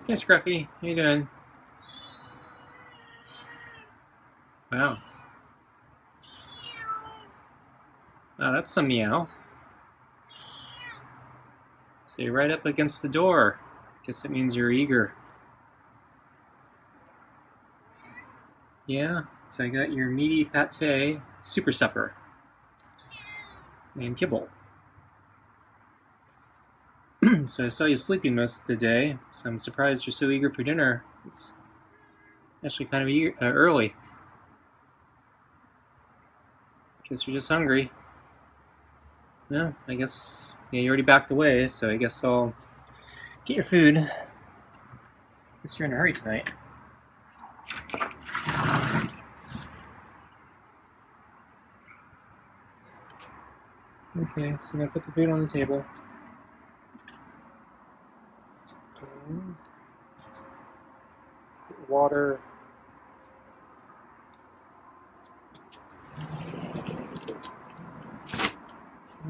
Hey Scruffy, how you doing? Wow. Oh, that's some meow. So you're right up against the door. Guess it means you're eager. Yeah, so I got your meaty pate super supper and kibble. So I saw you sleeping most of the day, so I'm surprised you're so eager for dinner. It's actually kind of early. Guess you're just hungry. No, I guess you already backed away, so I guess I'll get your food. Guess you're in a hurry tonight. Okay, so I'm gonna put the food on the table. Water.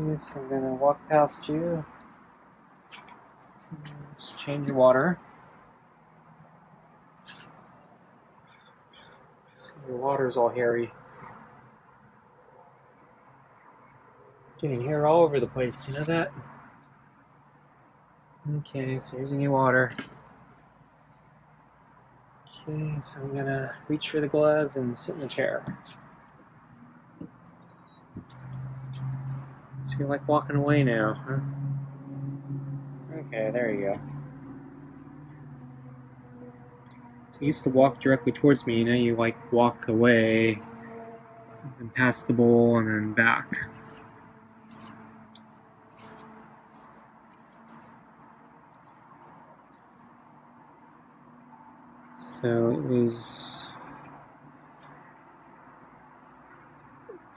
Yes, I'm gonna walk past you. Let's change your water. So your water's all hairy. Getting hair all over the place, you know that? Okay, so here's your new water. Okay, so I'm gonna reach for the glove and sit in the chair. So you're like walking away now, huh? Okay, there you go. So you used to walk directly towards me, now you like walk away and past the bowl and then back. So it was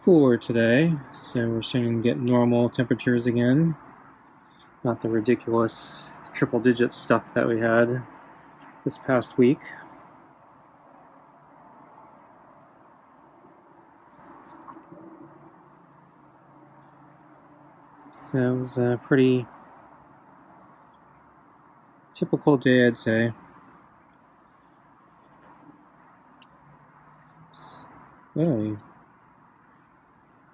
cooler today, so we're starting to get normal temperatures again. Not the ridiculous triple digit stuff that we had this past week. So it was a pretty typical day, I'd say. Oh, he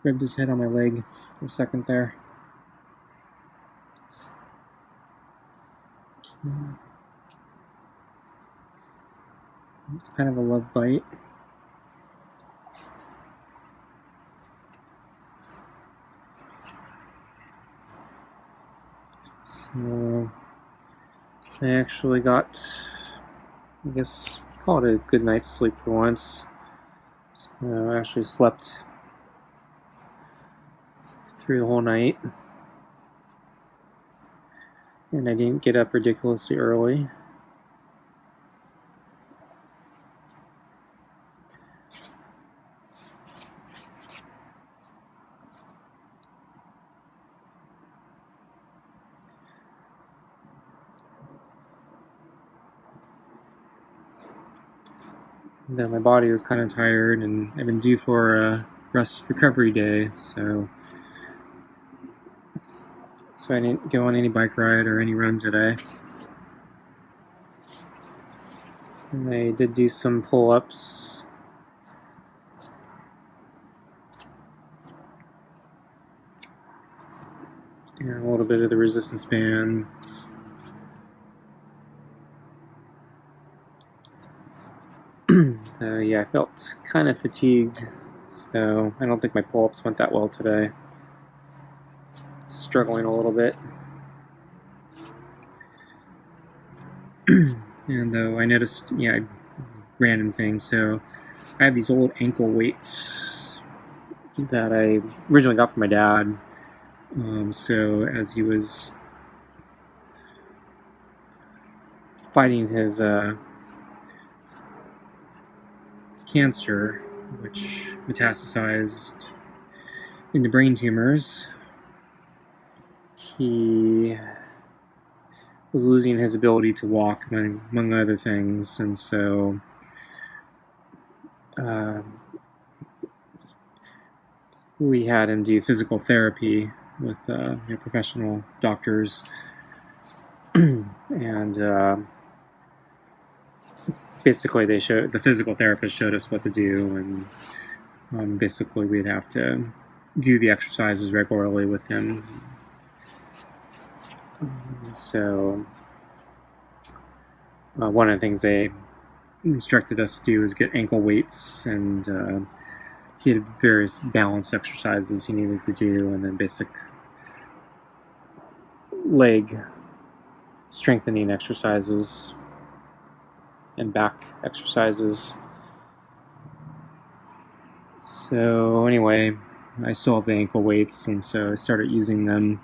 rubbed his head on my leg for a second there. It's kind of a love bite. So I actually got, I guess, call it a good night's sleep for once. So I actually slept through the whole night. And I didn't get up ridiculously early. Then my body was kind of tired, and I've been due for a rest recovery day, so I didn't go on any bike ride or any run today. And I did do some pull-ups. And a little bit of the resistance bands. Yeah, I felt kind of fatigued, so I don't think my pull-ups went that well today. Struggling a little bit. And I noticed, random thing. So I have these old ankle weights that I originally got from my dad. So as he was fighting his cancer, which metastasized into brain tumors, he was losing his ability to walk, among other things, and so we had him do physical therapy with professional doctors, and basically the physical therapist showed us what to do, and basically we'd have to do the exercises regularly with him. So one of the things they instructed us to do is get ankle weights, and he had various balance exercises he needed to do, and then basic leg strengthening exercises and back exercises. So anyway, I still have the ankle weights, and so I started using them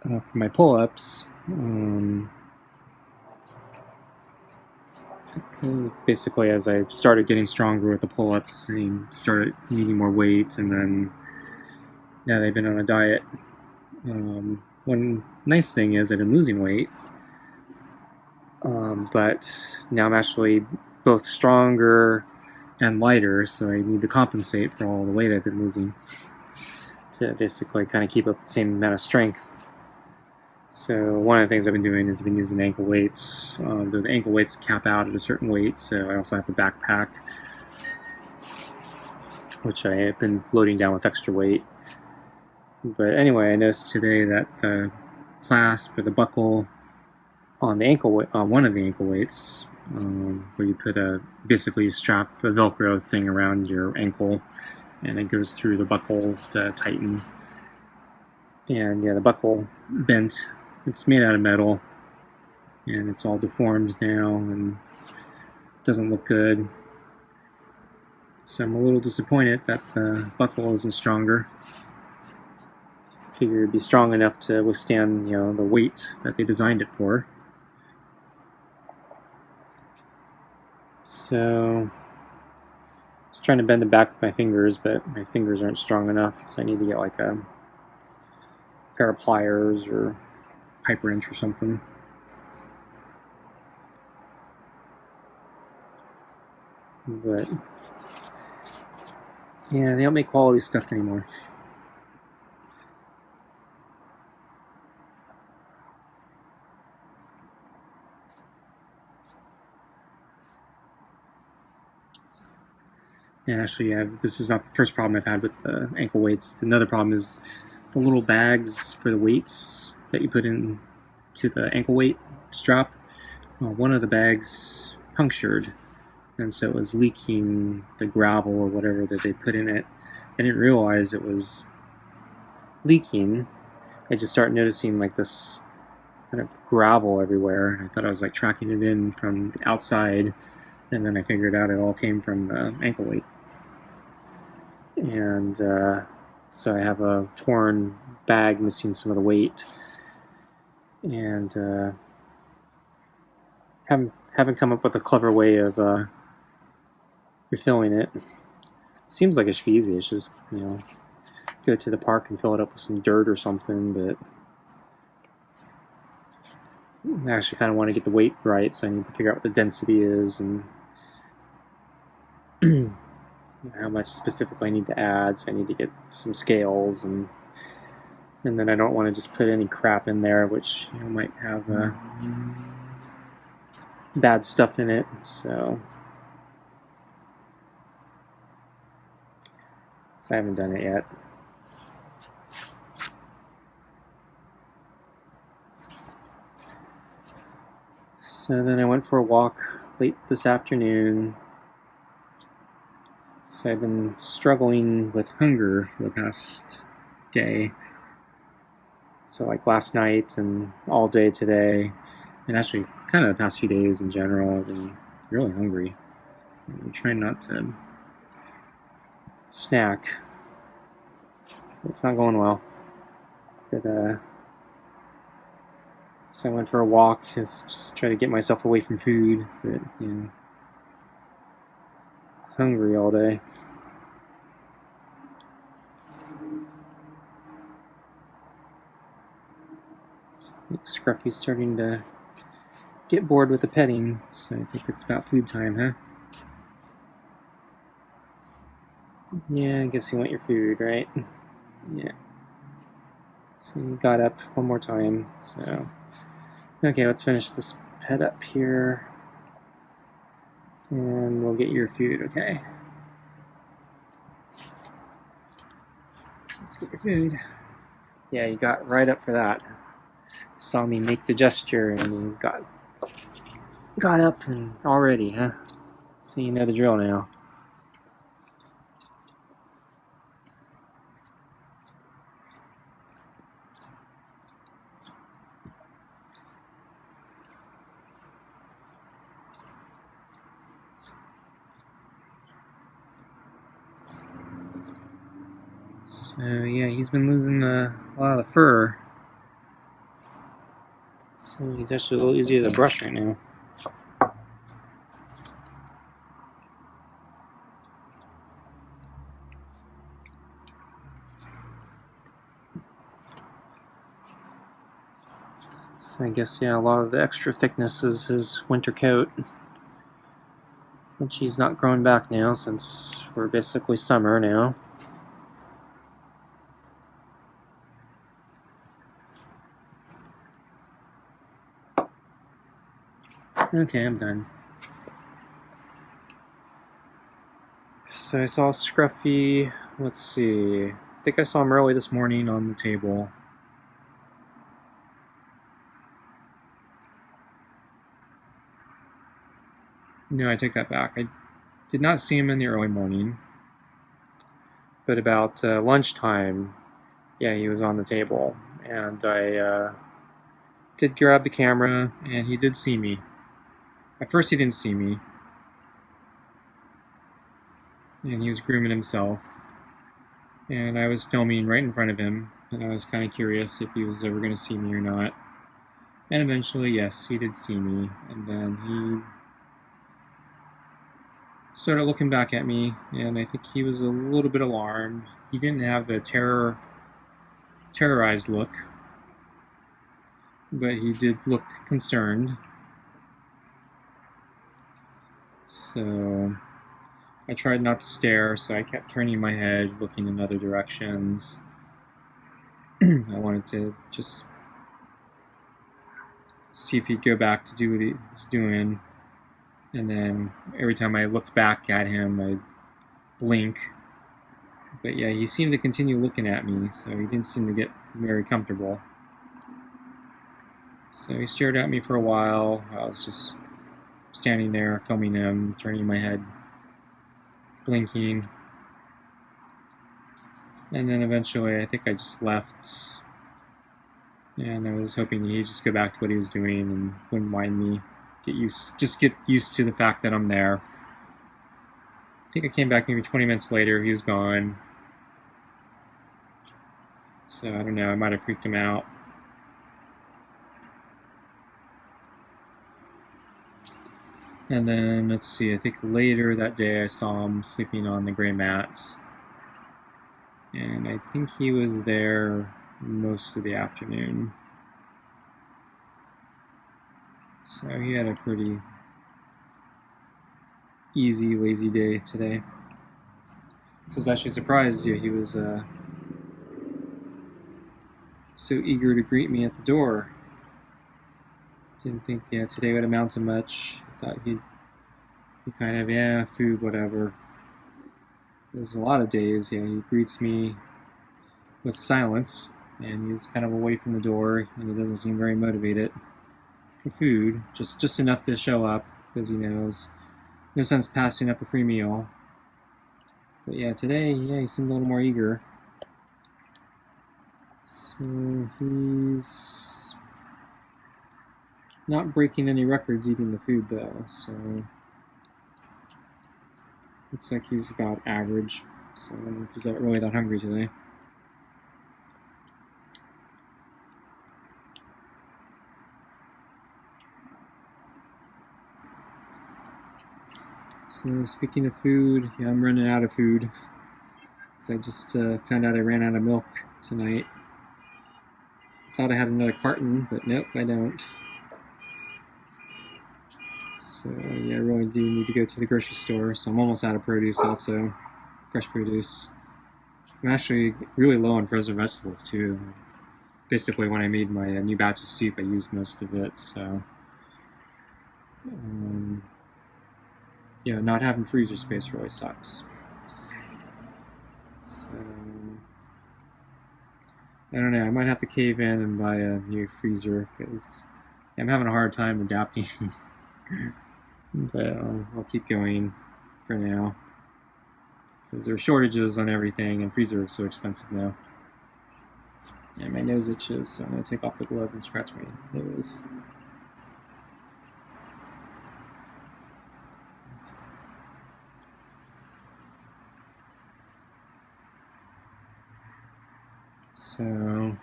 for my pull-ups. Basically, as I started getting stronger with the pull-ups, I started needing more weight, and then now they've been on a diet. One nice thing is I've been losing weight, but now I'm actually both stronger and lighter, so I need to compensate for all the weight I've been losing to basically kind of keep up the same amount of strength. So one of the things I've been doing is I've been using ankle weights. The ankle weights cap out at a certain weight, so I also have a backpack, which I have been loading down with extra weight. But anyway, I noticed today that the clasp or the buckle on the one of the ankle weights, where you put basically you strap a Velcro thing around your ankle, and it goes through the buckle to tighten. And yeah, the buckle bent. It's made out of metal, and it's all deformed now, and doesn't look good. So I'm a little disappointed that the buckle isn't stronger. I figured it'd be strong enough to withstand, the weight that they designed it for. So, just trying to bend the back with my fingers, but my fingers aren't strong enough, so I need to get like a pair of pliers or pipe wrench or something. But yeah, they don't make quality stuff anymore. And actually, this is not the first problem I've had with the ankle weights. Another problem is the little bags for the weights that you put in to the ankle weight strap. One of the bags punctured, and so it was leaking the gravel or whatever that they put in it. I didn't realize it was leaking. I just started noticing like this kind of gravel everywhere. I thought I was like tracking it in from the outside, and then I figured out it all came from the ankle weight. And so I have a torn bag missing some of the weight, and haven't come up with a clever way of refilling it. Seems like it should be easy. It's just go to the park and fill it up with some dirt or something, but I actually kind of want to get the weight right, so I need to figure out what the density is and how much specifically I need to add. So I need to get some scales, and then I don't want to just put any crap in there, which might have bad stuff in it. So I haven't done it yet. So then I went for a walk late this afternoon. So I've been struggling with hunger for the past day. So like last night and all day today, and actually kind of the past few days in general, I've been really hungry. I'm trying not to snack. It's not going well. But so I went for a walk, just try to get myself away from food, but hungry all day. Scruffy's starting to get bored with the petting, so I think it's about food time, huh? Yeah, I guess you want your food, right? Yeah. So you got up one more time, so... Okay, let's finish this pet up here. And we'll get your food, okay? So let's get your food. Yeah, you got right up for that. Saw me make the gesture and you got up and already, huh? So you know the drill now. So yeah, he's been losing a lot of the fur. So he's actually a little easier to brush right now. So I guess, yeah, a lot of the extra thickness is his winter coat, which he's not growing back now since we're basically summer now. Okay, I'm done. So I saw Scruffy, let's see, I think I saw him early this morning on the table. No, I take that back. I did not see him in the early morning, but about lunchtime, yeah, he was on the table, and I did grab the camera, and he did see me. At first he didn't see me, and he was grooming himself, and I was filming right in front of him, and I was kind of curious if he was ever going to see me or not. And eventually, yes, he did see me, and then he started looking back at me, and I think he was a little bit alarmed. He didn't have the terrorized look, but he did look concerned. So I tried not to stare, so I kept turning my head, looking in other directions. I wanted to just see if he'd go back to do what he was doing. And then every time I looked back at him, I'd blink. But yeah, he seemed to continue looking at me, so he didn't seem to get very comfortable. So he stared at me for a while. I was just standing there, filming him, turning my head, blinking. And then eventually, I think I just left. And I was hoping he'd just go back to what he was doing and wouldn't mind me. Get used to the fact that I'm there. I think I came back maybe 20 minutes later. He was gone. So I don't know. I might have freaked him out. And then, let's see, I think later that day I saw him sleeping on the gray mat. And I think he was there most of the afternoon. So he had a pretty easy, lazy day today. So I was actually surprised he was so eager to greet me at the door. Didn't think today would amount to much. Thought he'd be kind of, food, whatever. There's a lot of days, he greets me with silence, and he's kind of away from the door, and he doesn't seem very motivated for food, just enough to show up, because he knows no sense passing up a free meal. But today, he seemed a little more eager. So he's not breaking any records eating the food, though, so looks like he's about average. So I don't know if he's not really that hungry today. So speaking of food, I'm running out of food. So I just found out I ran out of milk tonight. Thought I had another carton, but nope, I don't. So I really do need to go to the grocery store. So I'm almost out of produce also, fresh produce. I'm actually really low on frozen vegetables too. Basically, when I made my new batch of soup, I used most of it. So yeah, not having freezer space really sucks. So I don't know. I might have to cave in and buy a new freezer because I'm having a hard time adapting. But I'll keep going for now because there are shortages on everything, and freezer is so expensive now. Yeah, my nose itches, so I'm gonna take off the glove and scratch my nose. So,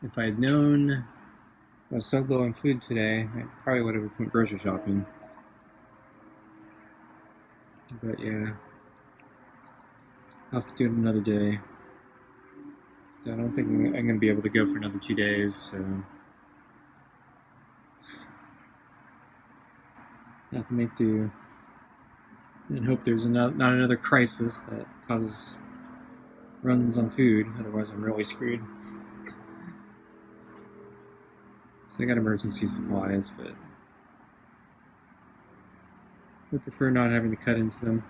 if I had known I was so low on food today, I probably would have went grocery shopping. But yeah, I'll have to do it another day. I don't think I'm going to be able to go for another 2 days, so I have to make do and hope there's not another crisis that causes runs on food. Otherwise, I'm really screwed. So I got emergency supplies, but I prefer not having to cut into them.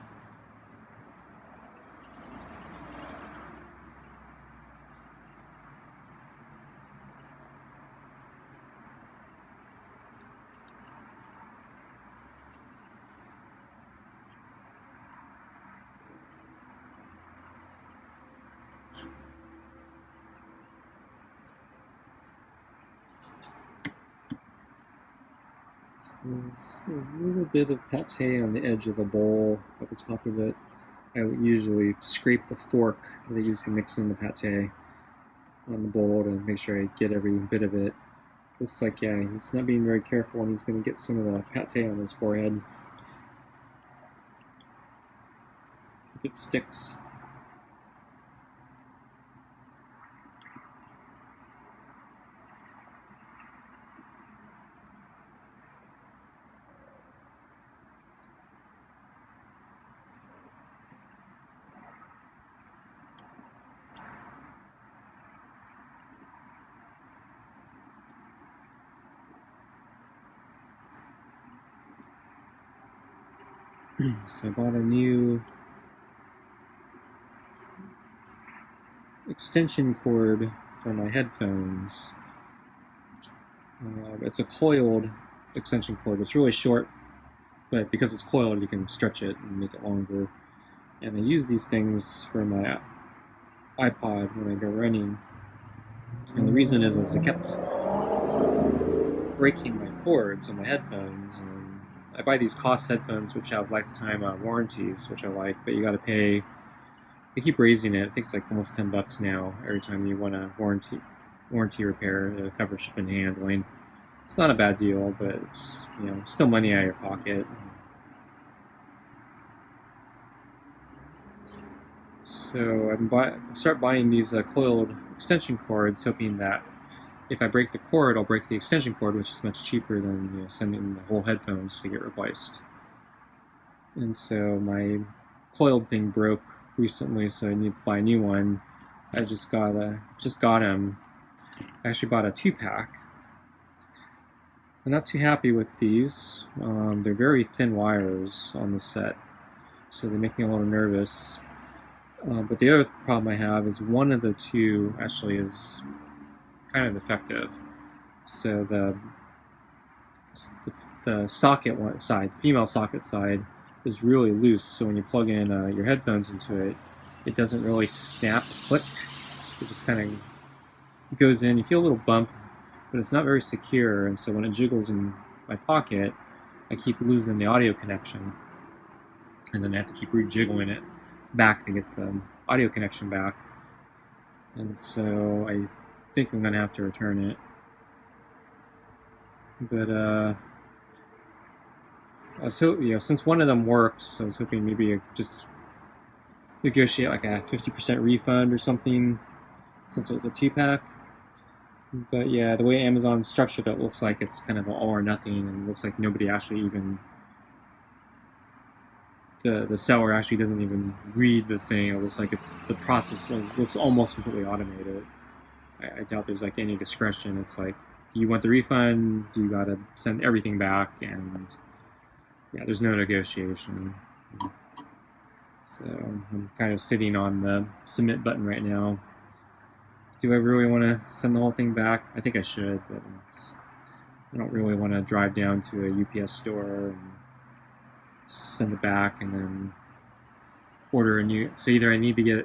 There's a little bit of pate on the edge of the bowl at the top of it. I would usually scrape the fork that I use to mix in the pate on the bowl to make sure I get every bit of it. Looks like, yeah, he's not being very careful and he's going to get some of the pate on his forehead. If it sticks. So I bought a new extension cord for my headphones. It's a coiled extension cord. It's really short, but because it's coiled, you can stretch it and make it longer. And I use these things for my iPod when I go running. And the reason is I kept breaking my cords on my headphones. And I buy these Cost headphones, which have lifetime warranties, which I like, but you got to pay. They keep raising it. I think it's like almost $10 now every time you want a warranty repair to cover shipping and handling. It's not a bad deal, but it's still money out of your pocket. So I start buying these coiled extension cords, hoping that if I break the cord, I'll break the extension cord, which is much cheaper than sending the whole headphones to get replaced. And so my coiled thing broke recently, so I need to buy a new one. I just got them. I actually bought a 2-pack. I'm not too happy with these. They're very thin wires on the set, so they make me a little nervous. But the other problem I have is one of the two actually is kind of defective. So the socket side, the female socket side, is really loose. So when you plug in your headphones into it, it doesn't really snap, click. It just kind of goes in. You feel a little bump, but it's not very secure. And so when it jiggles in my pocket, I keep losing the audio connection, and then I have to keep rejiggling it back to get the audio connection back. And so I think I'm gonna have to return it. But since one of them works, I was hoping maybe I could just negotiate like a 50% refund or something, since it was a 2-pack. But yeah, the way Amazon structured it looks like it's kind of an all or nothing, and it looks like nobody actually even the seller actually doesn't even read the thing. It looks like the process looks almost completely automated. I doubt there's like any discretion. It's like, you want the refund, you gotta send everything back, and Yeah, there's no negotiation. So I'm kind of sitting on the submit button right now. Do I really want to send the whole thing back? I think I should, but I don't really want to drive down to a UPS store and send it back and then order a new. So either I need to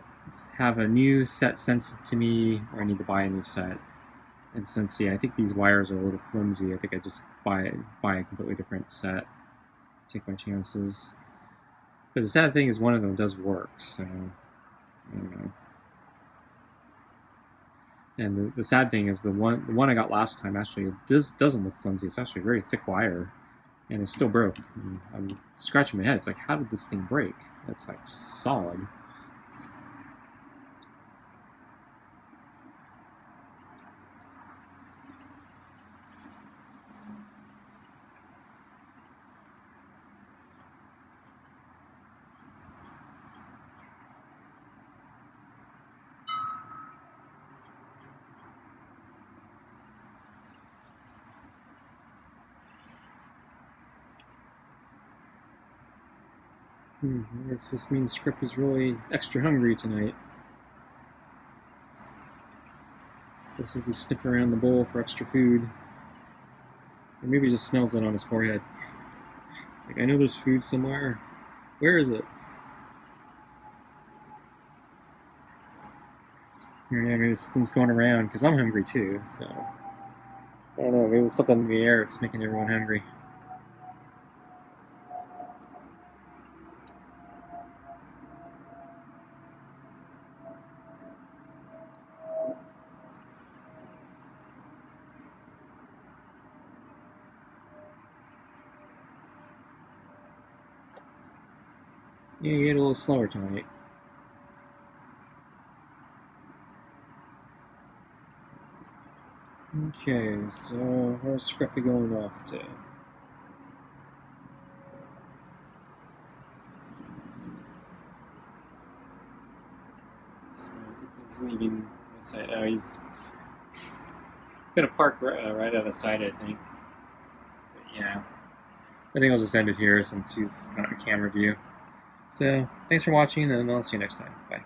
have a new set sent to me, or I need to buy a new set. And since I think these wires are a little flimsy, I think I just buy a completely different set. Take my chances. But the sad thing is, one of them does work, so I don't know. And the sad thing is, the one I got last time actually doesn't look flimsy. It's actually a very thick wire, and it still broke. And I'm scratching my head. It's like, how did this thing break? It's like solid. I wonder if this means Scruffy's really extra hungry tonight. Looks like he's sniffing around the bowl for extra food. Or maybe he just smells it on his forehead. It's like, I know there's food somewhere. Where is it? Yeah, maybe something's going around, because I'm hungry too, so. I don't know, maybe it's something in the air that's making everyone hungry. Yeah, you get a little slower tonight. Okay, so where's Scruffy going off to? So I think he's leaving the side. Oh, he's gonna park right out of sight, I think. But yeah, I think I'll just end it here since he's not in camera view. So thanks for watching, and I'll see you next time. Bye.